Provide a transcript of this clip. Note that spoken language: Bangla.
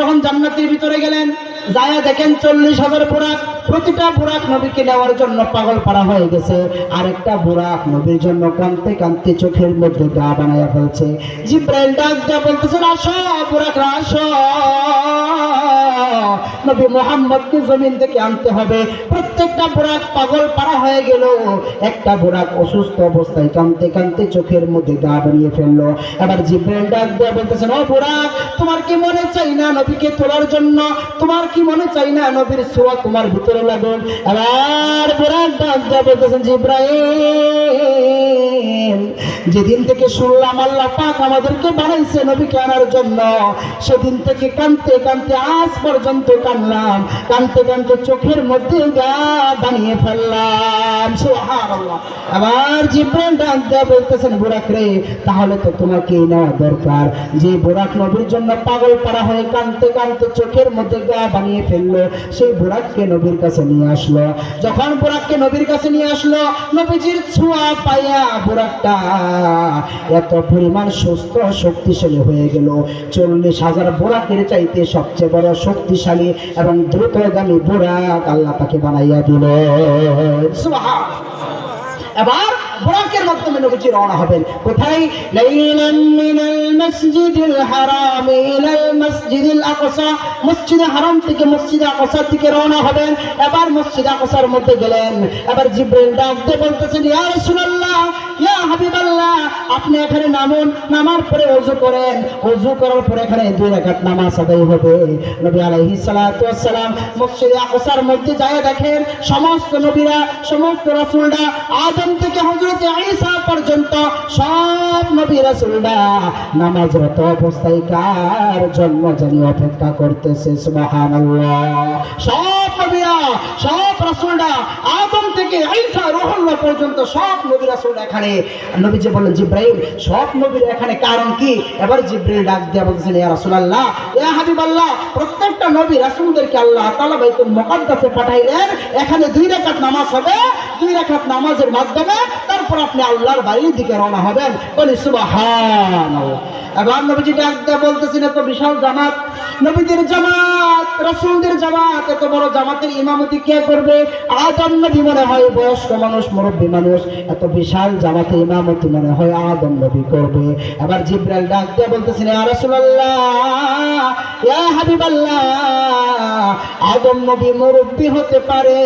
যখন জান্নাতের ভিতরে গেলেন, যায়া দেখেন 40,000 বুরাক, প্রতিটা বুরাক নবীকে নেওয়ার জন্য পাগল পাড়া হয়ে গেছে। আরেকটা বুরাক নবীর জন্য কাঁদতে কাঁদতে চোখের মধ্যে গা বানায়া ফেলছে। জিব্রাইল ডাক দিয়া বলতেছেন, আসো বুরাকরা আসো, নবী মুহাম্মদকে জমিন থেকে আনতে হবে। প্রত্যেকটা বুরাক পাগল পাড়া হয়ে গেল। একটা বুরাক অসুস্থ অবস্থায় কাঁদতে কাঁদতে চোখের মধ্যে গা বানিয়ে ফেললো। এবার জিব্রাইল ডাক দিয়া বলতেছেন, ও বুরাক, তোমার কি মনে চাই না নবীকে তোলার জন্য? তোমার কি মনে চাই না নবীর ছোঁয়া তোমার ভিতরে লাগুন? এবার বুরাক ডাক দিয়া বলতেছেন, জিব্রাইল, যেদিন থেকে শুনলাম আল্লাহ পাক আমাদেরকে বানাইছে নবীকে আনার জন্য, সেদিন থেকে কাঁদতে কাঁদতে আজ পর্যন্ত কাঁদলাম, কাঁদতে কাঁদতে চোখের মধ্যে গা বানিয়ে ফেললাম। সুবহানাল্লাহ। আবার জিব্রাইল ডাক দিয়া বলতেছেন, বুরাক রে, তাহলে তো তোমাকেই নেওয়া দরকার। যে বুরাক নবীর জন্য পাগল পাড়া হয়ে কাঁদতে কাঁদতে চোখের মধ্যে গা বানিয়ে ফেললো, সেই বুরাককে নবীর কাছে নিয়ে আসলো। যখন বুরাককে নবীর কাছে নিয়ে আসলো, নবীজির ছোঁয়া পাইয়া বুরাকটা এত পরিমাণ সুস্থ শক্তিশালী হয়ে গেল। 40,000 বুরাকের চাইতে সবচেয়ে বড় শক্তিশালী এবং দ্রুতগামী বুরাক আল্লাহ তাকে বানাইয়া দিল। সুবহানাল্লাহ। এবার বুরাকের মাধ্যমে নবীজি রওনা হবেন কোথায়? লাইলান মিনাল মসজিদিল হারাম ইলাল মসজিদিল আকসা, মসজিদে হারাম থেকে মসজিদে আকসা থেকে রওনা হবেন। এবার মসজিদে আকসার মধ্যে গেলেন। এবার জিব্রাইল ডাক দিয়ে বলতেছেন, ইয়া রাসূলুল্লাহ, ইয়া হাবিবাল্লাহ, আপনি এখানে নামুন, নামার পরে ওযু করেন, ওযু করার পরে এখানে 2 রাকাত নামাজ আদায় হবে। নবী আলাইহিস সালাতু ওয়াস সালাম মসজিদে আকসার মধ্যে যায় দেখেন সমস্ত নবীরা, সমস্ত রাসূলরা, আদম থেকে হযরত ঈসা পর্যন্ত সব নবী রাসূলরা নামাজরত অবস্থায় কার জন্য জানি অপেক্ষা করতেছে। সুবহানাল্লাহ। সব নবীরা, সব রাসূলরা, আদম থেকে ঈসা রূহুল্লাহ পর্যন্ত সব নবী রাসূলরা এখানে। নবীজি বললেন, জিব্রাইল, সব নবীরা এখানে, কারণ কি? এবার জিব্রাইল ডাক দিয়ে বলতেছেন, ইয়া রাসূলুল্লাহ, ইয়া হাবিবাল্লাহ, প্রত্যেকটা নবী রাসূলদেরকে আল্লাহ তাআলা বাইতুল মুকাদ্দাসে পাঠাইলেন। এখানে 2 রাকাত নামাজ হবে। 2 রাকাত নামাজের মাধ্যমে তারপর আপনি আল্লাহর বাড়ির দিকে রওনা হবেন। বলি সুবহানাল্লাহ। এবার নবীজি ডাক দিয়ে বলতেছেন, এত বিশাল জামাত, নবীদের জামাত, রাসূলদের জামাত, এত বড় জামাতের ইমামতি কে করবে? আদম নবী মনে হয় বয়স্ক মানুষ, মুরব্বী মানুষ, এত বিশাল জামাতে ইমামতি মনে হয় আদম নবী করবে। এবার জিব্রাইল ডাক দিয়ে বলতেছেন, ইয়া রাসূলুল্লাহ, ইয়া হাবিবাল্লাহ, আদম নবী মুরব্বী হতে পারে,